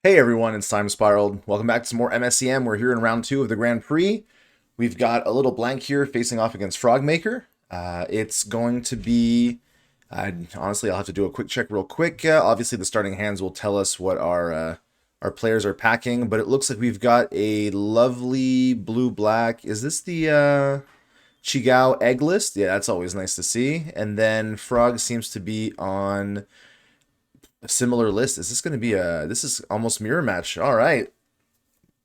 Hey everyone, it's Time Spiraled. Welcome back to some more MSEM. We're here in round 2 of the Grand Prix. We've got a little blank here facing off against FrogMaker. It's going to be, honestly, I'll have to do a quick check real quick. Obviously, the starting hands will tell us what our players are packing, but it looks like we've got a lovely blue-black. Is this the Chigao egg list? Yeah, that's always nice to see. And then Frog seems to be on a similar list. Is this going to be this is almost mirror match. All right.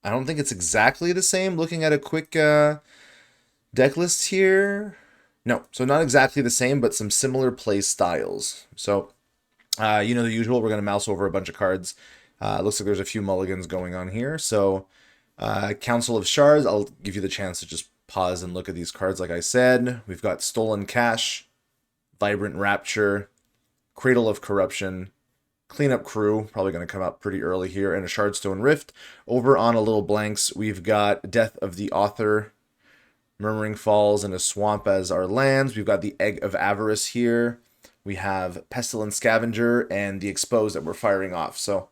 I don't think it's exactly the same. Looking at a quick deck list here. No, so not exactly the same, but some similar play styles. So, you know the usual. We're going to mouse over a bunch of cards. Looks like there's a few mulligans going on here. So, Council of Shards, I'll give you the chance to just pause and look at these cards like I said. We've got Stolen Cash, Vibrant Rapture, Cradle of Corruption, Cleanup Crew, probably going to come up pretty early here, and a Shardstone Rift. Over on Alittleblanks, we've got Death of the Author, Murmuring Falls, and a Swamp as our lands. We've got the Egg of Avarice here. We have Pestilent Scavenger and the Expose that we're firing off. So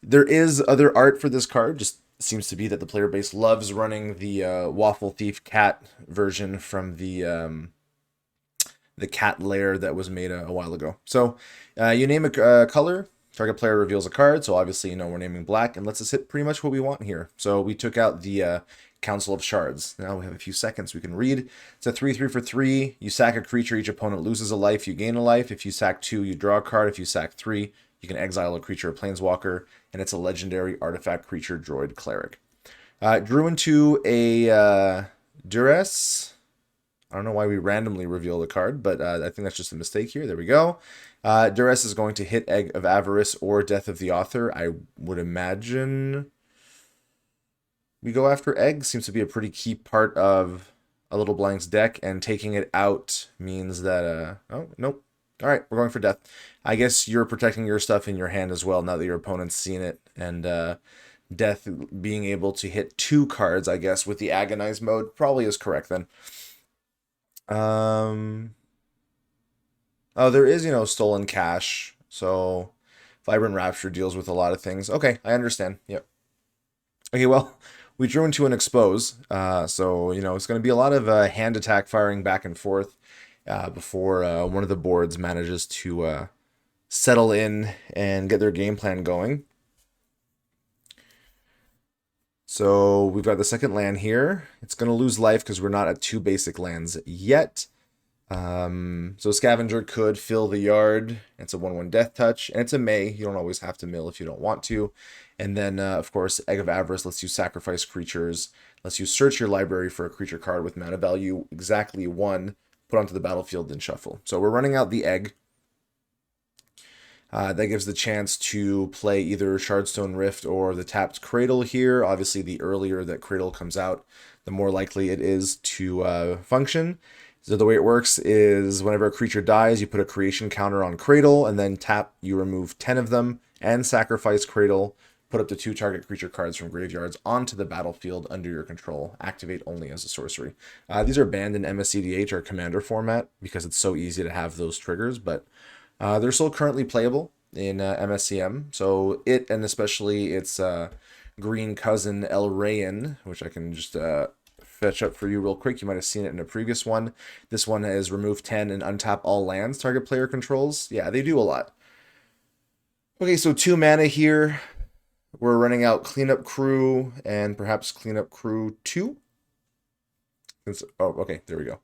there is other art for this card. Just seems to be that the player base loves running the Waffle Thief Cat version from the cat lair that was made a while ago. So you name a color, target player reveals a card. So obviously, you know, we're naming black, and lets us hit pretty much what we want here. So we took out the Council of Shards. Now we have a few seconds we can read. It's a 3/3 for 3. You sack a creature, each opponent loses a life, you gain a life. If you sack 2, you draw a card. If you sack 3, you can exile a creature or planeswalker, and it's a legendary artifact creature droid cleric. Drew into a Duress. I don't know why we randomly reveal the card, but I think that's just a mistake here. There we go. Duress is going to hit Egg of Avarice or Death of the Author. I would imagine we go after Egg. Seems to be a pretty key part of Alittleblank's deck, and taking it out means that... oh, nope. All right, we're going for Death. I guess you're protecting your stuff in your hand as well now that your opponent's seen it, and Death being able to hit 2 cards, I guess, with the Agonize mode probably is correct then. Oh, there is, you know, Stolen Cash. So Vibrant Rapture deals with a lot of things. Okay, I understand. Yep. Okay, well, we drew into an Expose. So, you know, it's going to be a lot of hand attack firing back and forth before one of the boards manages to settle in and get their game plan going. So we've got the second land here. It's going to lose life because we're not at 2 basic lands yet. So Scavenger could fill the yard. It's a 1/1 Death Touch, and it's a May. You don't always have to mill if you don't want to. And then, of course, Egg of Avarice lets you sacrifice creatures, lets you search your library for a creature card with mana value exactly 1, put onto the battlefield, then shuffle. So we're running out the Egg. That gives the chance to play either Shardstone Rift or the tapped Cradle here. Obviously, the earlier that Cradle comes out, the more likely it is to function. So the way it works is whenever a creature dies, you put a creation counter on Cradle, and then tap, you remove 10 of them, and sacrifice Cradle, put up to 2 target creature cards from graveyards onto the battlefield under your control, activate only as a sorcery. These are banned in MSEDH or Commander format because it's so easy to have those triggers, but they're still currently playable in MSCM. So it, and especially its green cousin El Rayan, which I can just fetch up for you real quick. You might have seen it in a previous one. This one is remove 10 and untap all lands target player controls. Yeah, they do a lot. Okay, so 2 mana here. We're running out Cleanup Crew and perhaps Cleanup Crew 2. Oh, okay, there we go.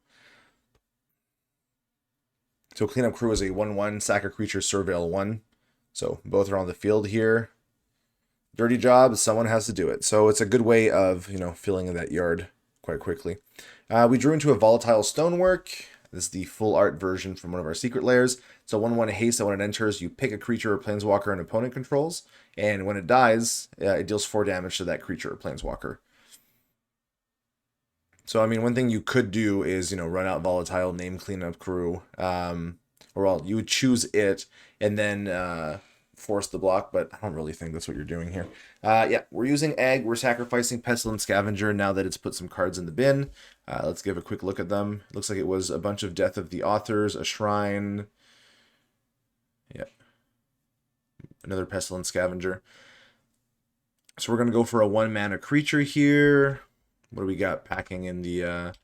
So Cleanup Crew is a 1/1 sack a creature, surveil 1. So both are on the field here. Dirty job, someone has to do it. So it's a good way of, you know, filling that yard quite quickly. We drew into a Volatile Stonework. This is the full art version from one of our secret layers. So 1/1 haste that when it enters, you pick a creature or planeswalker an opponent controls, and when it dies, it deals 4 damage to that creature or planeswalker. So I mean, one thing you could do is, you know, run out Volatile, name Cleanup Crew, or well, you would choose it and then force the block, but I don't really think that's what you're doing here. Yeah, we're using Egg. We're sacrificing Pestilent Scavenger now that it's put some cards in the bin. Let's give a quick look at them. It looks like it was a bunch of Death of the Authors, a Shrine. Yeah. Another Pestilent Scavenger. So we're going to go for a 1-mana creature here. What do we got packing in the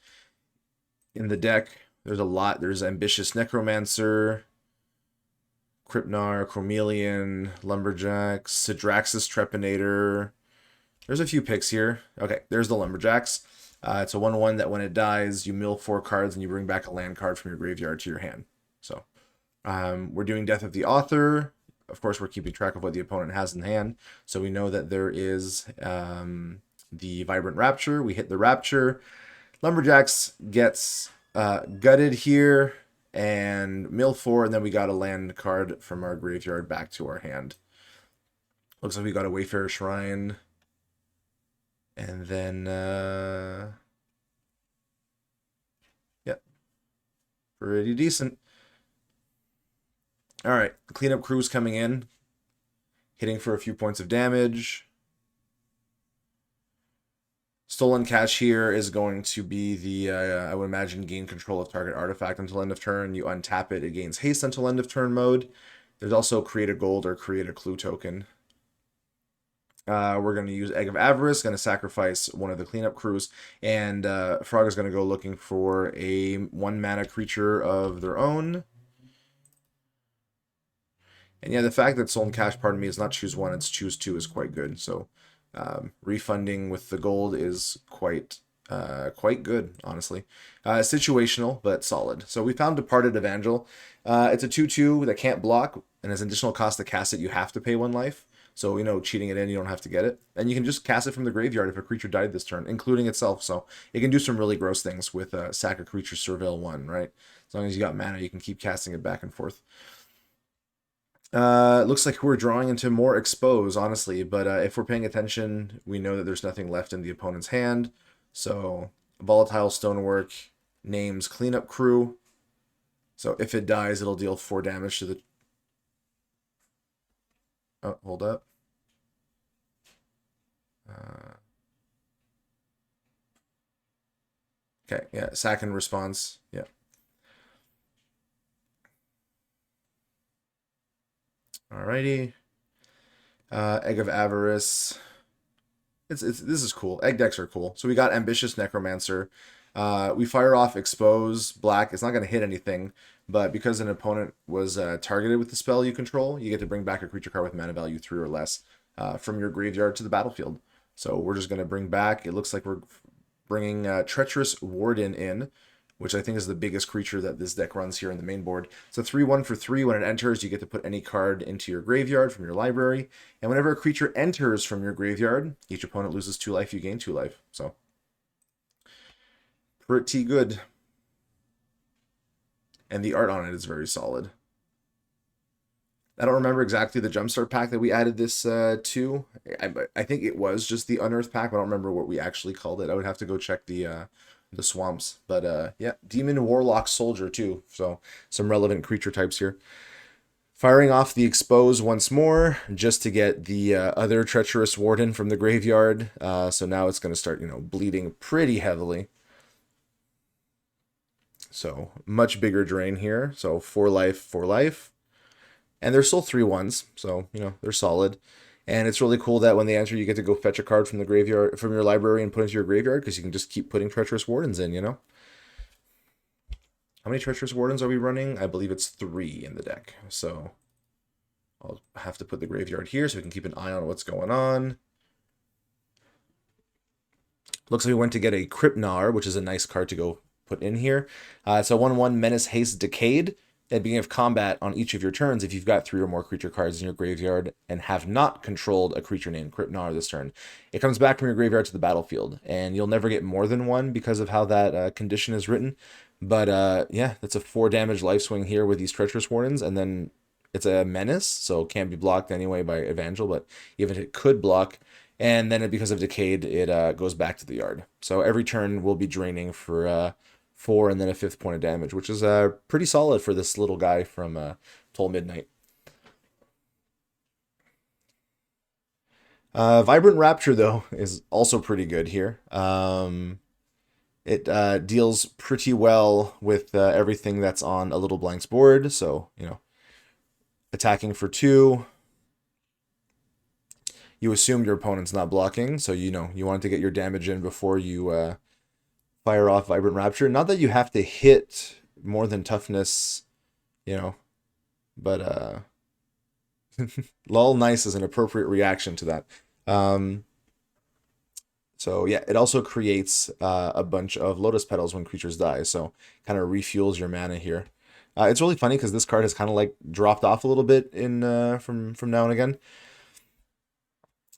deck? There's a lot. There's Ambitious Necromancer, Crypnar, Chromeleon, Lumberjacks, Sidraxis Trepanator. There's a few picks here. Okay, there's the Lumberjacks. It's a 1/1 that when it dies, you mill 4 cards and you bring back a land card from your graveyard to your hand. So we're doing Death of the Author. Of course, we're keeping track of what the opponent has in hand. So we know that there is the Vibrant Rapture. We hit the Rapture. Lumberjacks gets gutted here and mill 4, and then we got a land card from our graveyard back to our hand. Looks like we got a Wayfarer Shrine. And then, yep, pretty decent. All right, cleanup crew's coming in, hitting for a few points of damage. Stolen Cash here is going to be the, I would imagine, gain control of target artifact until end of turn. You untap it, it gains haste until end of turn mode. There's also create a gold or create a clue token. We're going to use Egg of Avarice, going to sacrifice one of the cleanup crews, and Frog is going to go looking for a 1-mana creature of their own. And yeah, the fact that Stolen Cash, pardon me, is not choose 1, it's choose 2 is quite good. So refunding with the gold is quite good, honestly. Situational, but solid. So we found Departed Evangel. It's a 2/2 that can't block, and as an additional cost to cast it, you have to pay 1 life. So, you know, cheating it in, you don't have to get it. And you can just cast it from the graveyard if a creature died this turn, including itself. So it can do some really gross things with sack a creature, surveil 1, right? As long as you got mana, you can keep casting it back and forth. Looks like we're drawing into more expose, honestly. But if we're paying attention, we know that there's nothing left in the opponent's hand. So Volatile Stonework names Cleanup Crew. So if it dies, it'll deal 4 damage to the... Oh, hold up. Okay, yeah, sack and response. Yeah. Alrighty. Egg of Avarice. This is cool. Egg decks are cool. So we got Ambitious Necromancer. We fire off Expose Black. It's not going to hit anything, but because an opponent was targeted with the spell you control, you get to bring back a creature card with mana value 3 or less from your graveyard to the battlefield. So we're just going to bring back, it looks like we're bringing Treacherous Warden in, which I think is the biggest creature that this deck runs here in the main board. It's a 3/1 for 3. When it enters, you get to put any card into your graveyard from your library. And whenever a creature enters from your graveyard, each opponent loses 2 life, you gain 2 life. So, pretty good. And the art on it is very solid. I don't remember exactly the Jumpstart pack that we added this to. I think it was just the Unearthed pack, but I don't remember what we actually called it. I would have to go check the swamps. But yeah, Demon Warlock Soldier too. So some relevant creature types here. Firing off the Expose once more, just to get the other Treacherous Warden from the graveyard. So now it's going to start, bleeding pretty heavily. So much bigger drain here. So 4 life, 4 life. And they're still 3/1s, so, they're solid. And it's really cool that when they enter, you get to go fetch a card from the graveyard, from your library and put it into your graveyard, because you can just keep putting Treacherous Wardens in, How many Treacherous Wardens are we running? I believe it's 3 in the deck. So I'll have to put the graveyard here so we can keep an eye on what's going on. Looks like we went to get a Crypnar, which is a nice card to go put in here. It's a 1/1 Menace Haste Decayed. At the beginning of combat on each of your turns, if you've got 3 or more creature cards in your graveyard and have not controlled a creature named Crypnar this turn, it comes back from your graveyard to the battlefield, and you'll never get more than 1 because of how that condition is written. But yeah, that's a 4 damage life swing here with these Treacherous Wardens, and then it's a menace, so it can't be blocked anyway by Evangel, but even if it could block, and then because of Decayed, it goes back to the yard. So every turn will be draining for 4 and then a 5th point of damage, which is pretty solid for this little guy from Toll Midnight. Vibrant Rapture, though, is also pretty good here. It deals pretty well with everything that's on Alittleblank's board, so, attacking for 2. you assume your opponent's not blocking, so you know you want to get your damage in before you fire off Vibrant Rapture. Not that you have to hit more than toughness, you know, but lol nice is an appropriate reaction to that. Um, so yeah, it also creates a bunch of Lotus Petals when creatures die, so kind of refuels your mana here. It's really funny because this card has kind of like dropped off a little bit in from now and again.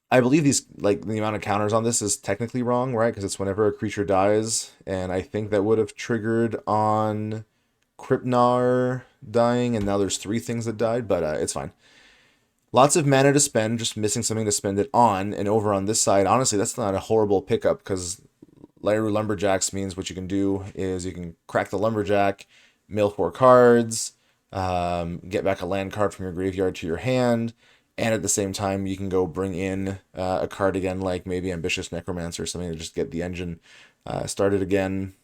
I believe these like the amount of counters on this is technically wrong, right? Because it's whenever a creature dies, and I think that would have triggered on Kripnar dying, and now there's 3 things that died, but it's fine. Lots of mana to spend, just missing something to spend it on. And over on this side, honestly, that's not a horrible pickup because Lyru Lumberjacks means what you can do is you can crack the Lumberjack, mill 4 cards, get back a land card from your graveyard to your hand, and at the same time, you can go bring in a card again, like maybe Ambitious Necromancer or something to just get the engine started again.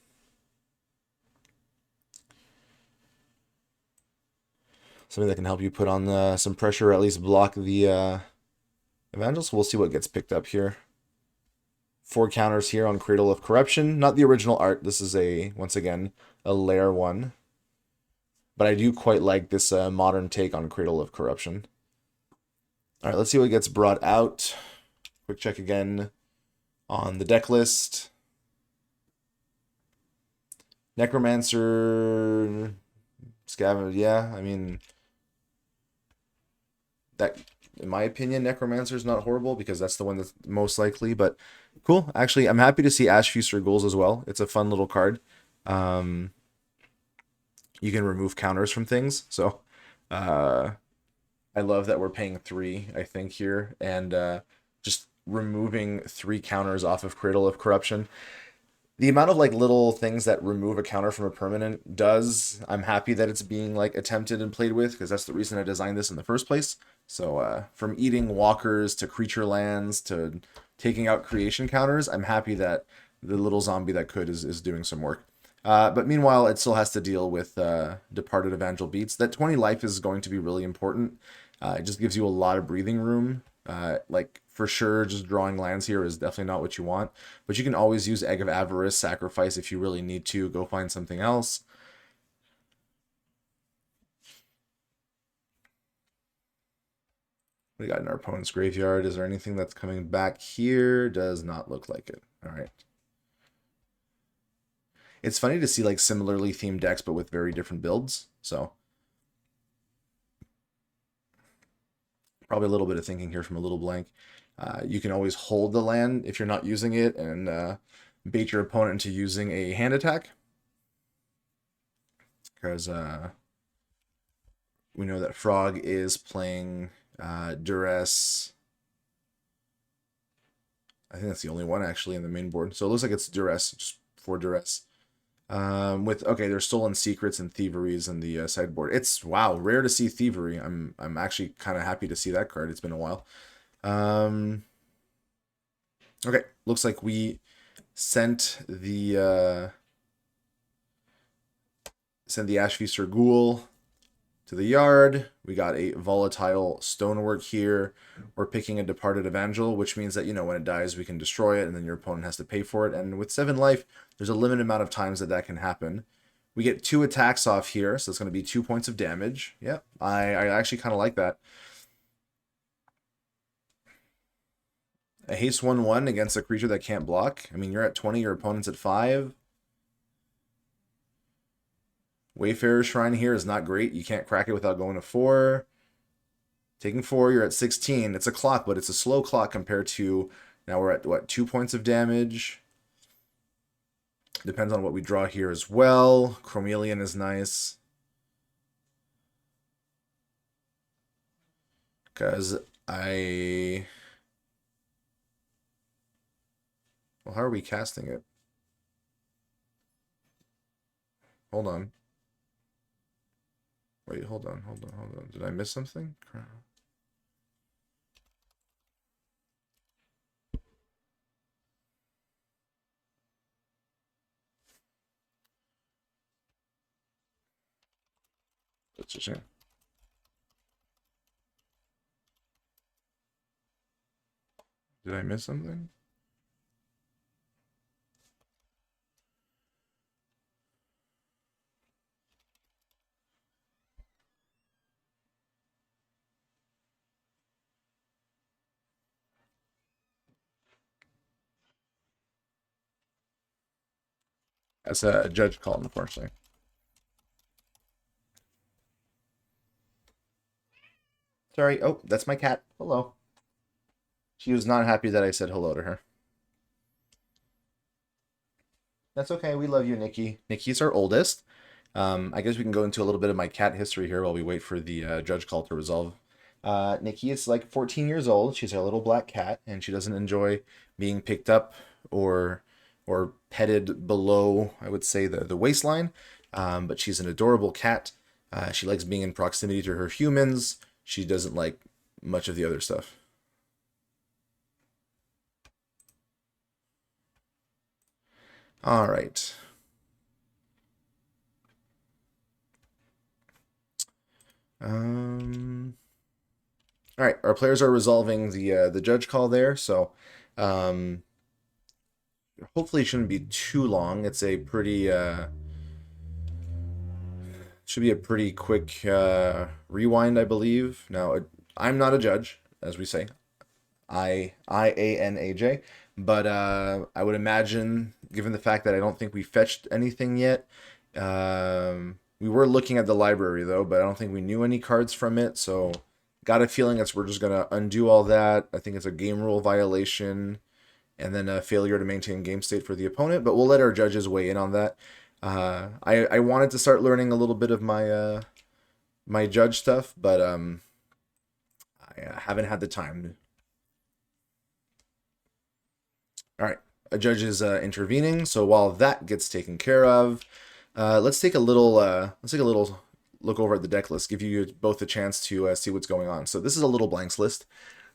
Something that can help you put on some pressure, or at least block the Evangel. So we'll see what gets picked up here. 4 counters here on Cradle of Corruption. Not the original art. This is once again, a layer 1. But I do quite like this modern take on Cradle of Corruption. All right, let's see what gets brought out. Quick check again on the deck list. Necromancer, Scavenger, yeah, I mean, that, in my opinion, Necromancer is not horrible because that's the one that's most likely, but cool. Actually, I'm happy to see Ashfeaster Ghouls as well. It's a fun little card. You can remove counters from things, so I love that we're paying 3, I think, here, and just removing 3 counters off of Cradle of Corruption. The amount of like little things that remove a counter from a permanent I'm happy that it's being like attempted and played with, because that's the reason I designed this in the first place. So from eating walkers to creature lands to taking out creation counters, I'm happy that the little zombie that could is doing some work. But meanwhile, it still has to deal with Departed Evangel Beats. That 20 life is going to be really important. It just gives you a lot of breathing room. Like, for sure, just drawing lands here is definitely not what you want. But you can always use Egg of Avarice, sacrifice if you really need to. Go find something else. We got in our opponent's graveyard. Is there anything that's coming back here? Does not look like it. All right. It's funny to see like similarly themed decks, but with very different builds. So probably a little bit of thinking here from Alittleblank. You can always hold the land if you're not using it and bait your opponent into using a hand attack. Because we know that Frog is playing Duress. I think that's the only one actually in the main board. So it looks like it's Duress, just for Duress. Okay, there's Stolen Secrets and Thieveries in the sideboard. It's, wow, rare to see Thievery. I'm actually kind of happy to see that card. It's been a while. Okay, looks like we sent the Ashfeaster Ghoul to the yard. We got a volatile stonework here. We're picking a Departed Evangel, which means that, you know, when it dies, we can destroy it, and then your opponent has to pay for it. And with 7 life, there's a limited amount of times that can happen. We get 2 attacks off here, so it's going to be 2 points of damage. Yeah, I actually kind of like that. A haste 1/1 against a creature that can't block. I mean, you're at 20, your opponent's at 5. Wayfarer's Shrine here is not great. You can't crack it without going to 4. Taking 4, you're at 16. It's a clock, but it's a slow clock compared to, now we're at, what, 2 points of damage? Depends on what we draw here as well. Chromeleon is nice. Because well, how are we casting it? Hold on. Wait, hold on. Did I miss something? That's a shame. Did I miss something? That's a judge call, unfortunately. Sorry. Oh, that's my cat. Hello. She was not happy that I said hello to her. That's okay. We love you, Nikki. Nikki's our oldest. I guess we can go into a little bit of my cat history here while we wait for the judge call to resolve. Nikki is like 14 years old. She's our little black cat, and she doesn't enjoy being picked up or petted below, I would say, the waistline. But she's an adorable cat. She likes being in proximity to her humans. She doesn't like much of the other stuff. All right. All right, our players are resolving the judge call there, so um, hopefully it shouldn't be too long. It's a pretty should be a pretty quick rewind, I believe. Now, I'm not a judge, as we say. IANAJ, but I would imagine, given the fact that I don't think we fetched anything yet, we were looking at the library though, but I don't think we knew any cards from it, so got a feeling that we're just gonna undo all that. I think it's a game rule violation, and then a failure to maintain game state for the opponent. But we'll let our judges weigh in on that. I wanted to start learning a little bit of my my judge stuff, but I haven't had the time. All right, a judge is intervening. So while that gets taken care of, let's take a little look over at the deck list. Give you both a chance to see what's going on. So this is a little blanks list.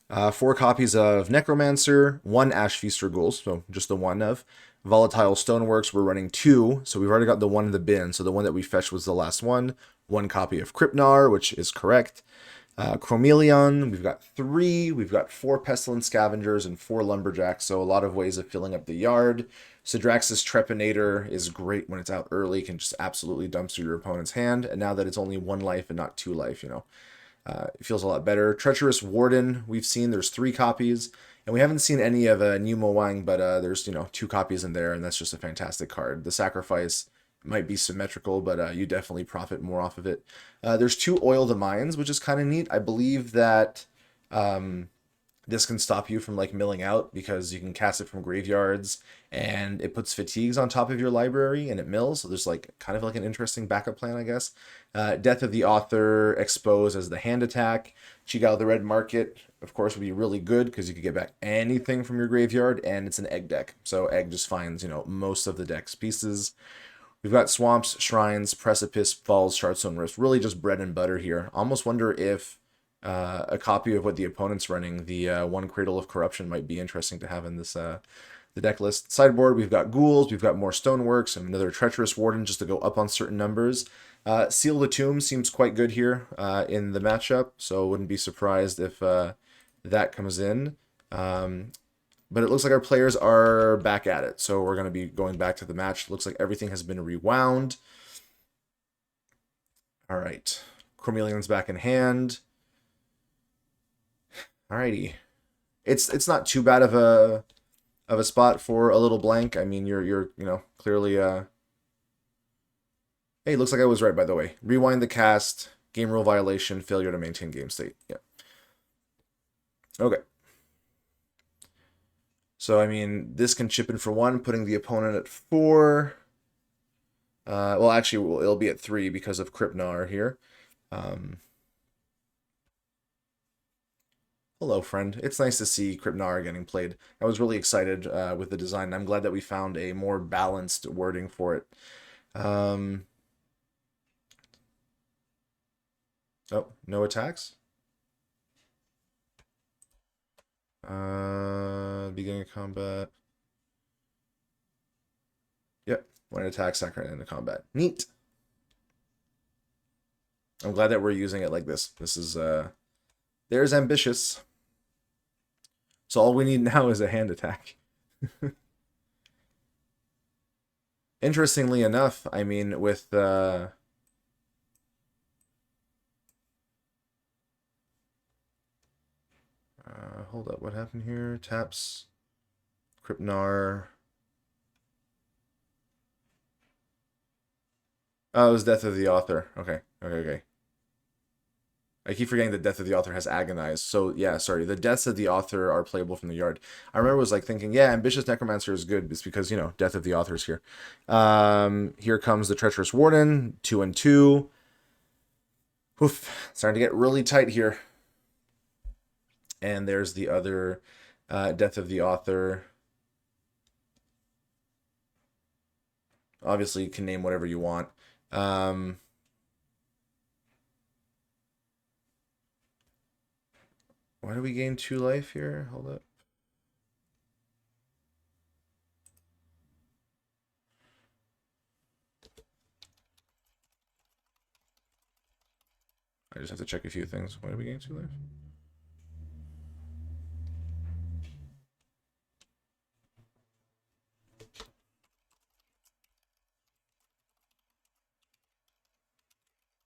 4 copies of Necromancer, 1 Ash Feaster Ghouls, so just the one of. Volatile Stoneworks, we're running 2, so we've already got the one in the bin, so the one that we fetched was the last one. 1 copy of Crypnar, which is correct. Chromeleon, we've got 3, we've got 4 Pestilent Scavengers and 4 Lumberjacks, so a lot of ways of filling up the yard. Sidrax's Trepanator is great when it's out early, can just absolutely dumpster your opponent's hand, and now that it's only 1 life and not 2 life, you know, it feels a lot better. Treacherous Warden, we've seen there's 3 copies, and we haven't seen any of Nemo Wang, but there's, you know, 2 copies in there, and that's just a fantastic card. The sacrifice might be symmetrical, but you definitely profit more off of it. There's 2 Oil the Mines, which is kind of neat. I believe that this can stop you from like milling out because you can cast it from graveyards, and it puts fatigues on top of your library and it mills. So there's like kind of like an interesting backup plan, I guess. Death of the Author, Expose as the hand attack. Cheek Out of the Red Market, of course, would be really good because you could get back anything from your graveyard, and it's an egg deck. So egg just finds, you know, most of the deck's pieces. We've got Swamps, Shrines, Precipice, Falls, Shardstone Rift. Really just bread and butter here. Almost wonder if a copy of what the opponent's running, the 1 Cradle of Corruption, might be interesting to have in this the deck list. Sideboard, we've got Ghouls, we've got more Stoneworks, and another Treacherous Warden just to go up on certain numbers. Seal the Tomb seems quite good here in the matchup, so wouldn't be surprised if that comes in. But it looks like our players are back at it, so we're going to be going back to the match. Looks like everything has been rewound. All right, Chromeleon's back in hand. Alrighty, it's not too bad of a spot for a little blank. I mean, you're you know, clearly Hey, looks like I was right, by the way. Rewind the cast, game rule violation, failure to maintain game state. Yeah. Okay. So, I mean, this can chip in for 1, putting the opponent at 4. Well, actually, it'll be at 3 because of Crypnar here. Hello, friend. It's nice to see Crypnar getting played. I was really excited with the design. I'm glad that we found a more balanced wording for it. Oh, no attacks? Beginning of combat. Yep, 1 attack, second into combat. Neat. I'm glad that we're using it like this. This is, there's ambitious. So all we need now is a hand attack. Interestingly enough, I mean, with hold up, what happened here? Taps, Krypnar. Oh, it was Death of the Author. Okay, okay, okay. I keep forgetting the Death of the Author has Agonize. So yeah, sorry. The Deaths of the Author are playable from the yard. I remember was like thinking, yeah, Ambitious Necromancer is good. It's because, you know, Death of the Author is here. Here comes the Treacherous Warden, 2 and 2. Oof, starting to get really tight here. And there's the other Death of the Author. Obviously, you can name whatever you want. Why do we gain 2 life here? Hold up. I just have to check a few things. Why do we gain 2 life?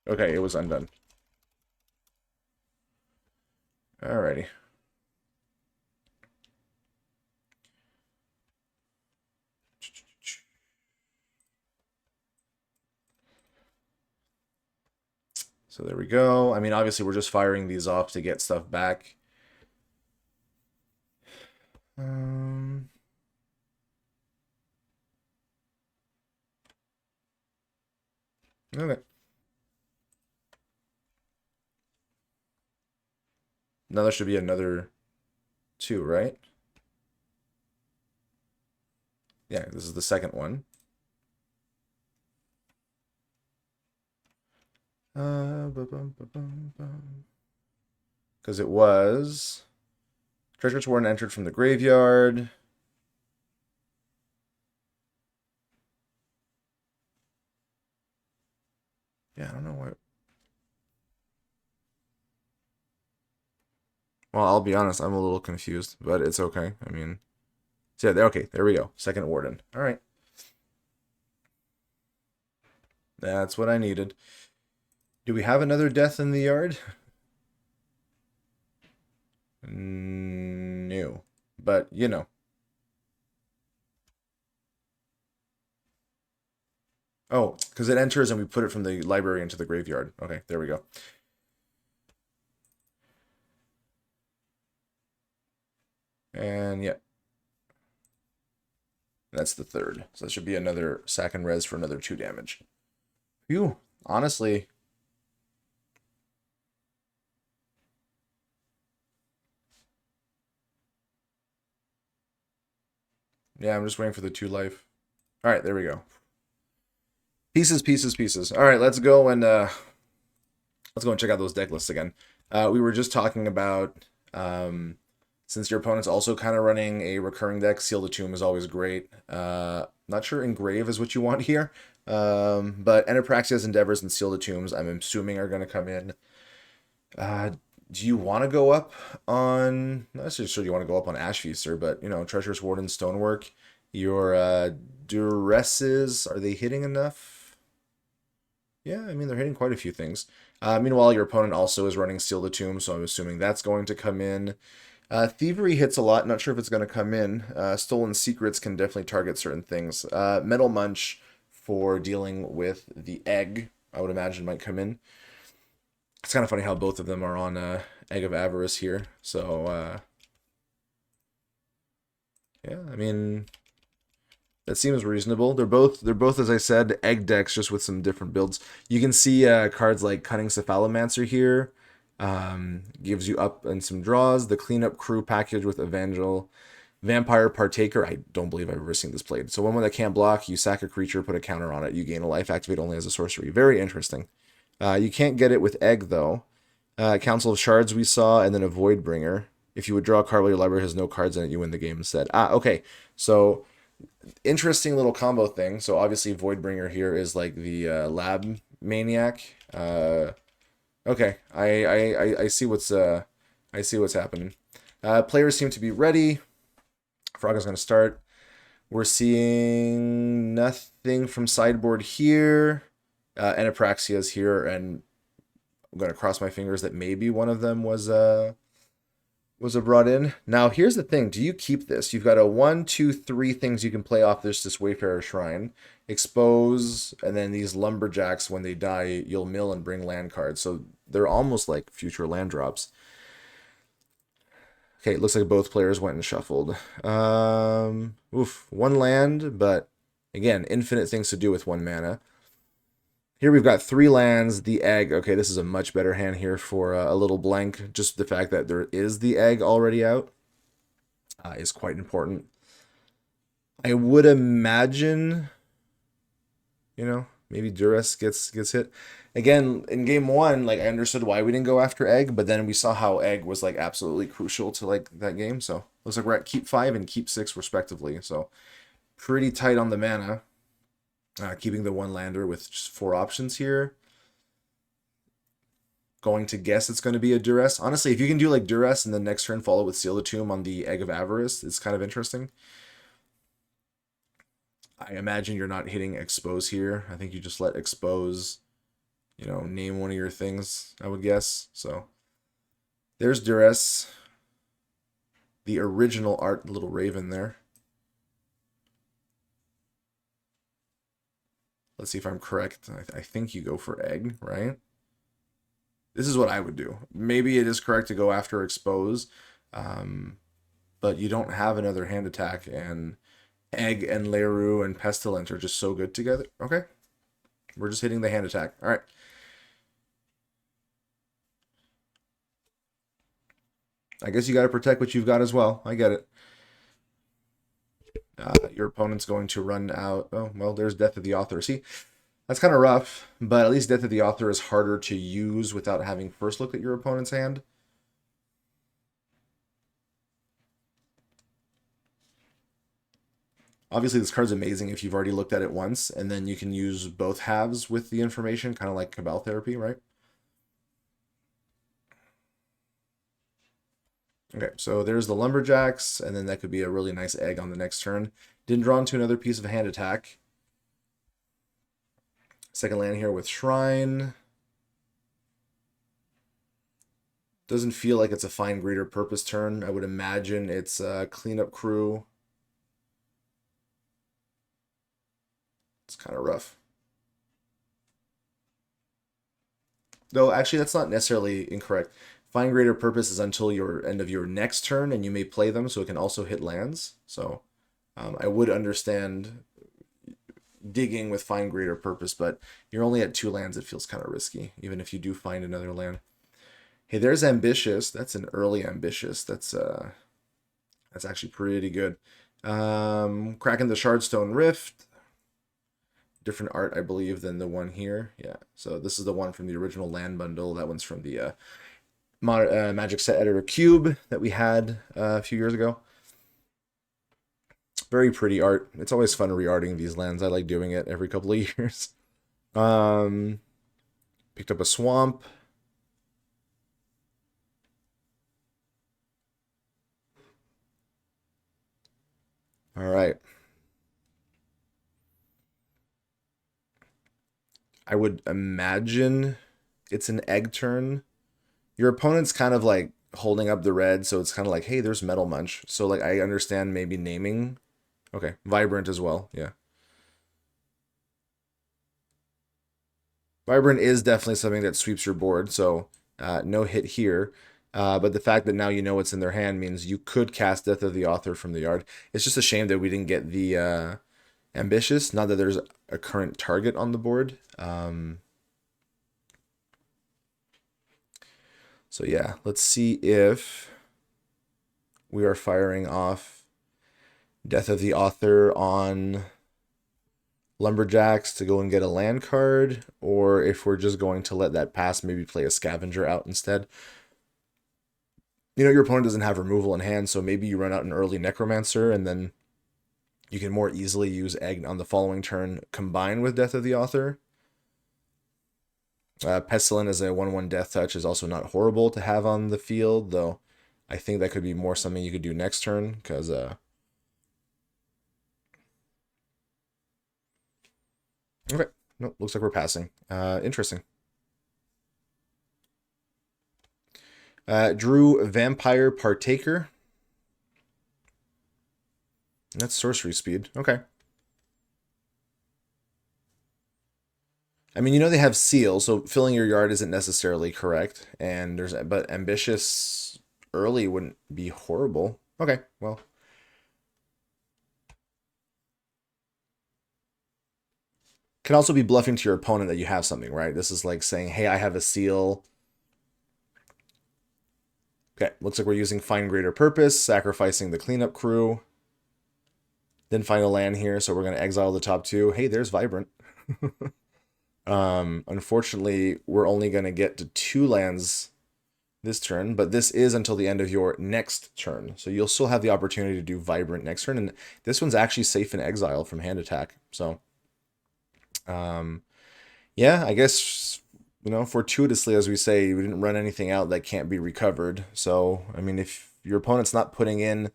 Okay, it was undone. Alrighty. So there we go. I mean, obviously, we're just firing these off to get stuff back. Okay. Now there should be another 2, right? Yeah, this is the second one. Because it was Treacherous Warden entered from the graveyard. Yeah, I don't know why. Well, I'll be honest, I'm a little confused, but it's okay. I mean, so yeah, okay, there we go. Second Warden. All right. That's what I needed. Do we have another death in the yard? No. But, you know. Oh, because it enters and we put it from the library into the graveyard. Okay, there we go. And yeah. That's the third. So that should be another sack and res for another 2 damage. Phew. Honestly. Yeah, I'm just waiting for the 2 life. All right, there we go. Pieces, pieces, pieces. All right, let's go and check out those deck lists again. We were just talking about since your opponent's also kind of running a recurring deck, Seal the Tomb is always great. Not sure Engrave is what you want here, but Enterpraxia's Endeavors and Seal the Tombs, I'm assuming, are going to come in. Do you want to go up on, not necessarily sure you want to go up on Ash Feaster, but, you know, Treacherous Warden, Stonework, your Duresses, are they hitting enough? Yeah, I mean, they're hitting quite a few things. Meanwhile, your opponent also is running Seal the Tomb, so I'm assuming that's going to come in. Thievery hits a lot, not sure if it's going to come in. Stolen Secrets can definitely target certain things. Metal Munch for dealing with the egg, I would imagine, might come in. It's kind of funny how both of them are on Egg of Avarice here. So, yeah, I mean, that seems reasonable. They're both, as I said, egg decks, just with some different builds. You can see cards like Cunning Cephalomancer here. Gives you up and some draws. The Cleanup Crew package with Evangel. Vampire Partaker. I don't believe I've ever seen this played. So one that can't block, you sack a creature, put a counter on it. You gain a life, activate only as a sorcery. Very interesting. You can't get it with Egg, though. Council of Shards we saw, and then a Voidbringer. If you would draw a card while your library has no cards in it, you win the game instead. Okay. So, interesting little combo thing. So, obviously, Voidbringer here is like the Lab Maniac. Okay. I see what's happening. Players seem to be ready. Frog is going to start. We're seeing nothing from sideboard here. Anapraxia's here, and I'm going to cross my fingers that maybe one of them was brought in. Now, here's the thing. Do you keep this? You've got a 1, 2, 3 things you can play off this Wayfarer Shrine. Expose, and then these Lumberjacks, when they die, you'll mill and bring land cards. So they're almost like future land drops. Okay, it looks like both players went and shuffled. One land, but again, infinite things to do with 1 mana. Here we've got 3 lands, the egg. Okay, this is a much better hand here for a Alittleblank. Just the fact that there is the egg already out is quite important. I would imagine, maybe Duress gets hit. Again, in game 1, like I understood why we didn't go after egg, but then we saw how egg was like absolutely crucial to like that game. So looks like we're at keep 5 and keep 6 respectively. So pretty tight on the mana. Keeping the 1 lander with just 4 options here. Going to guess it's going to be a Duress. Honestly, if you can do like Duress and then next turn follow with Seal the Tomb on the Egg of Avarice, it's kind of interesting. I imagine you're not hitting Expose here. I think you just let Expose, name one of your things, I would guess. So there's Duress. The original art, little raven there. Let's see if I'm correct. I think you go for egg, right? This is what I would do. Maybe it is correct to go after Expose, but you don't have another hand attack, and egg and Leru and Pestilent are just so good together. Okay. We're just hitting the hand attack. All right. I guess you got to protect what you've got as well. I get it. Your opponent's going to run out. Oh, well, there's Death of the Author. See, that's kind of rough, but at least Death of the Author is harder to use without having first looked at your opponent's hand. Obviously, this card's amazing if you've already looked at it once, and then you can use both halves with the information, kind of like Cabal Therapy, right? Okay, so there's the Lumberjacks, and then that could be a really nice egg on the next turn. Didn't draw into another piece of hand attack. Second land here with Shrine. Doesn't feel like it's a Find Greater Purpose turn. I would imagine it's a Cleanup Crew. It's kind of rough. Though, actually, that's not necessarily incorrect. Find Greater Purpose is until your end of your next turn, and you may play them, so it can also hit lands. So I would understand digging with Find Greater Purpose, but you're only at 2 lands. It feels kind of risky, even if you do find another land. Hey, there's Ambitious. That's an early Ambitious. That's actually pretty good. Cracking the Shardstone Rift. Different art, I believe, than the one here. Yeah, so this is the one from the original land bundle. That one's from the Magic Set Editor Cube that we had a few years ago. Very pretty art. It's always fun re-arting these lands. I like doing it every couple of years. Picked up a Swamp. All right. I would imagine it's an egg turn. Your opponent's kind of like holding up the red, so it's kind of like, hey, there's Metal Munch. So like I understand maybe naming. Okay, Vibrant as well, yeah. Vibrant is definitely something that sweeps your board, so no hit here. But the fact that now you know what's in their hand means you could cast Death of the Author from the yard. It's just a shame that we didn't get the Ambitious, not that there's a current target on the board. So yeah, let's see if we are firing off Death of the Author on Lumberjacks to go and get a land card, or if we're just going to let that pass, maybe play a Scavenger out instead. Your opponent doesn't have removal in hand, so maybe you run out an early Necromancer, and then you can more easily use Egg on the following turn, combined with Death of the Author. Pestilent as a 1/1 Death Touch is also not horrible to have on the field, though I think that could be more something you could do next turn, because okay, no, looks like we're passing. Interesting. Drew Vampire Partaker. That's sorcery speed. Okay. I mean, you know they have seal, so filling your yard isn't necessarily correct. And but ambitious early wouldn't be horrible. Okay, well, can also be bluffing to your opponent that you have something, right? This is like saying, hey, I have a seal. Okay, looks like we're using Find Greater Purpose, sacrificing the cleanup crew. Then find a land here, so we're going to exile the top two. Hey, there's Vibrant. Unfortunately, we're only going to get to 2 lands this turn, but this is until the end of your next turn. So you'll still have the opportunity to do Vibrant next turn, and this one's actually safe in exile from hand attack. So, yeah, I guess, you know, fortuitously, as we say, we didn't run anything out that can't be recovered. So, I mean, if your opponent's not putting in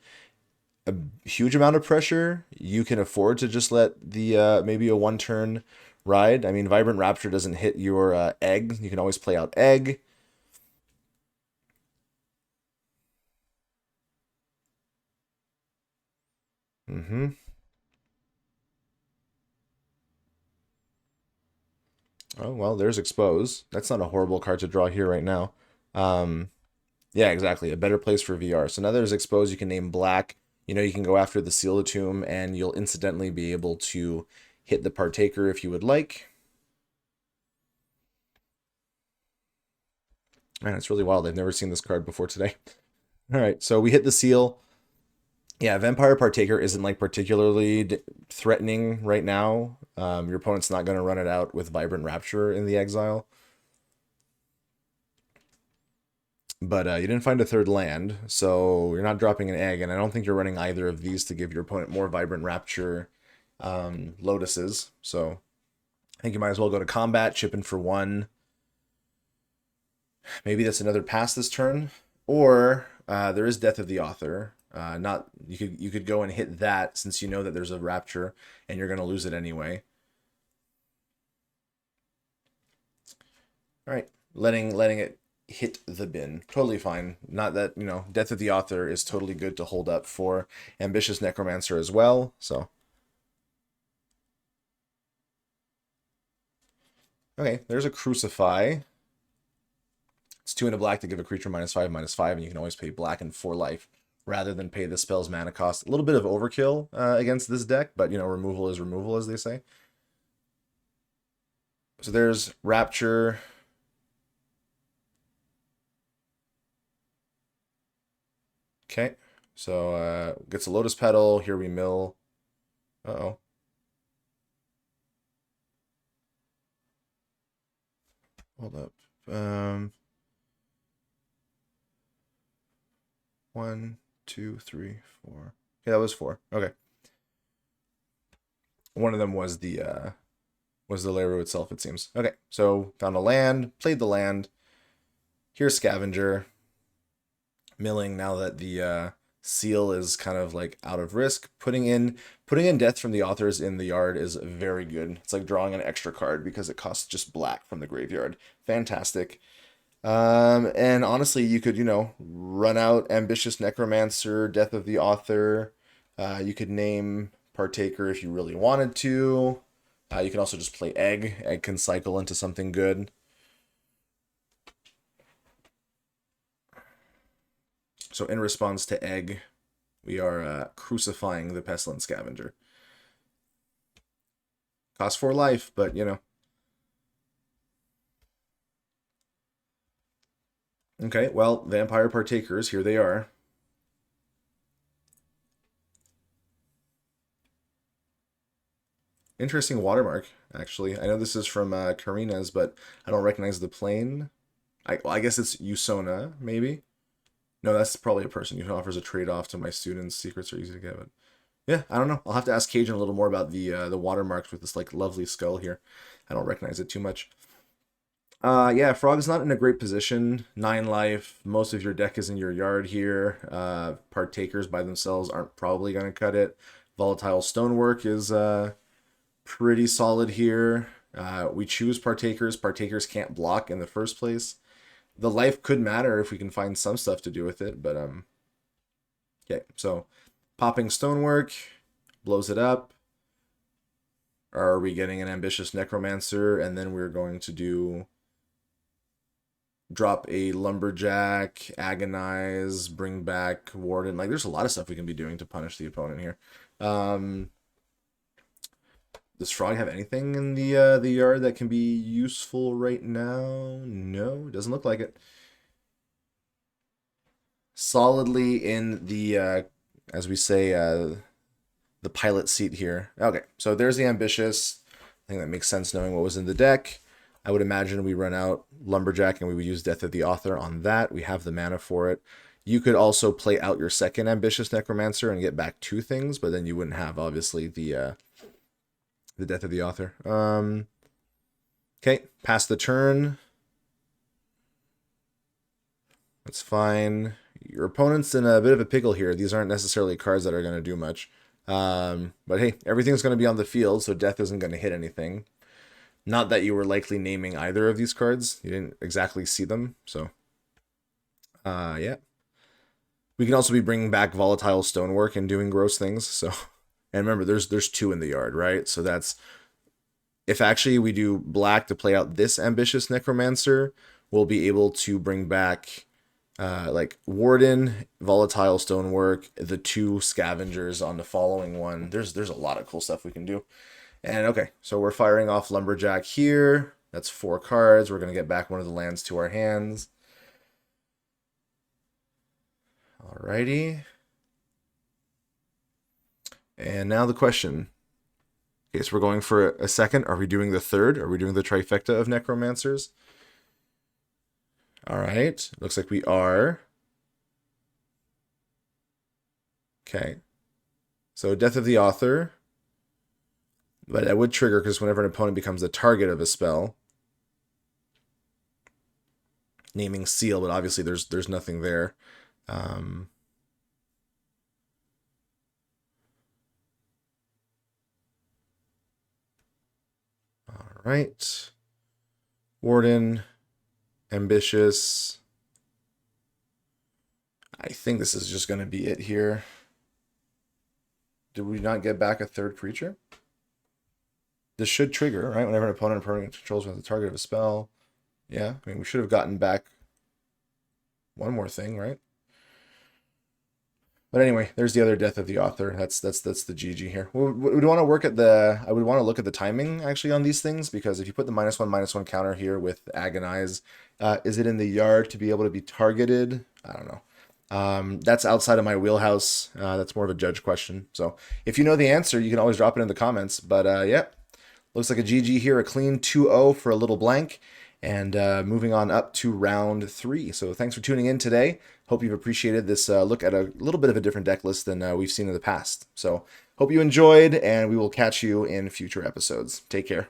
a huge amount of pressure, you can afford to just let the maybe a 1-turn ride. I mean, Vibrant Rapture doesn't hit your egg. You can always play out egg. Mm-hmm. Oh, well, there's Expose. That's not a horrible card to draw here right now. Um, yeah, exactly. A better place for VR. So now there's Expose. You can name black. You know, you can go after the Seal of Tomb, and you'll incidentally be able to hit the Partaker if you would like. Man, it's really wild. I've never seen this card before today. All right, so we hit the Seal. Yeah, Vampire Partaker isn't like particularly threatening right now. Your opponent's not going to run it out with Vibrant Rapture in the exile. But you didn't find a third land, so you're not dropping an egg, and I don't think you're running either of these to give your opponent more Vibrant Rapture Lotuses. So I think you might as well go to combat, chip in for 1. Maybe that's another pass this turn, or there is Death of the Author. Not you could go and hit that since you know that there's a Rapture and you're going to lose it anyway. All right, letting it hit the bin. Totally fine. Not that, you know, Death of the Author is totally good to hold up for Ambitious Necromancer as well. So, okay, there's a Crucify. It's 2 and a black to give a creature -5/-5, and you can always pay black and 4 life rather than pay the spell's mana cost. A little bit of overkill against this deck, but, you know, removal is removal, as they say. So there's Rapture. Okay, so gets a Lotus Petal. Here we mill. Uh-oh. Hold up. 1, 2, 3, 4. Okay, that was 4. Okay. One of them was the Lero itself, it seems. Okay, so found a land, played the land. Here's Scavenger. Milling now that the seal is kind of like out of risk. Putting in Death from the Authors in the yard is very good. It's like drawing an extra card because it costs just black from the graveyard. Fantastic. And honestly, you could, you know, run out Ambitious Necromancer, Death of the Author. You could name Partaker if you really wanted to. You can also just play Egg. Egg can cycle into something good. So in response to Egg, we are crucifying the Pestilent Scavenger. Cost 4 life, but, you know. Okay, well, Vampire Partakers, here they are. Interesting watermark, actually. I know this is from Karina's, but I don't recognize the plane. Well, I guess it's Usona, maybe? No, that's probably a person who offers a trade-off to my students. Secrets are easy to get, but yeah, I don't know. I'll have to ask Cajun a little more about the watermarks with this like lovely skull here. I don't recognize it too much. Yeah, Frog's not in a great position. 9 life. Most of your deck is in your yard here. Partakers by themselves aren't probably going to cut it. Volatile Stonework is pretty solid here. We choose Partakers. Partakers can't block in the first place. The life could matter if we can find some stuff to do with it, but okay. So popping Stonework blows it up. Are we getting an ambitious Necromancer? And then we're going to do drop a Lumberjack, Agonize, bring back Warden. Like, there's a lot of stuff we can be doing to punish the opponent here. Does Frog have anything in the yard that can be useful right now? No, doesn't look like it. Solidly in the, as we say, the pilot seat here. Okay, so there's the ambitious. I think that makes sense knowing what was in the deck. I would imagine we run out Lumberjack and we would use Death of the Author on that. We have the mana for it. You could also play out your second ambitious Necromancer and get back 2 things, but then you wouldn't have obviously the Death of the Author. Okay, pass the turn. That's fine. Your opponent's in a bit of a pickle here. These aren't necessarily cards that are going to do much. But hey, everything's going to be on the field, so death isn't going to hit anything. Not that you were likely naming either of these cards. You didn't exactly see them, so. Yeah. We can also be bringing back Volatile Stonework and doing gross things, so. And remember, there's 2 in the yard, right? So that's... If actually we do black to play out this ambitious Necromancer, we'll be able to bring back... like Warden, Volatile Stonework, the 2 Scavengers on the following one. There's a lot of cool stuff we can do. And okay, so we're firing off Lumberjack here. That's 4 cards. We're going to get back one of the lands to our hands. Alrighty. And now the question. Okay, so we're going for a second. Are we doing the third? Are we doing the trifecta of Necromancers? All right, looks like we are. Okay, so Death of the Author. But that would trigger because whenever an opponent becomes the target of a spell. Naming Seal, but obviously there's nothing there. All right. Warden. Ambitious. I think this is just going to be it here. Did we not get back a 3rd creature? This should trigger, right? Whenever an opponent controls with the target of a spell. Yeah, I mean, we should have gotten back one more thing, right? But anyway, there's the other Death of the Author. That's the GG here. We'd want to work at the... I would want to look at the timing, actually, on these things, because if you put the -1/-1 counter here with Agonize, is it in the yard to be able to be targeted? I don't know. That's outside of my wheelhouse. That's more of a judge question. So if you know the answer, you can always drop it in the comments. But yeah, looks like a GG here, a clean 2-0 for Alittleblank. And moving on up to round 3. So thanks for tuning in today. Hope you've appreciated this look at a little bit of a different deck list than we've seen in the past. So hope you enjoyed, and we will catch you in future episodes. Take care.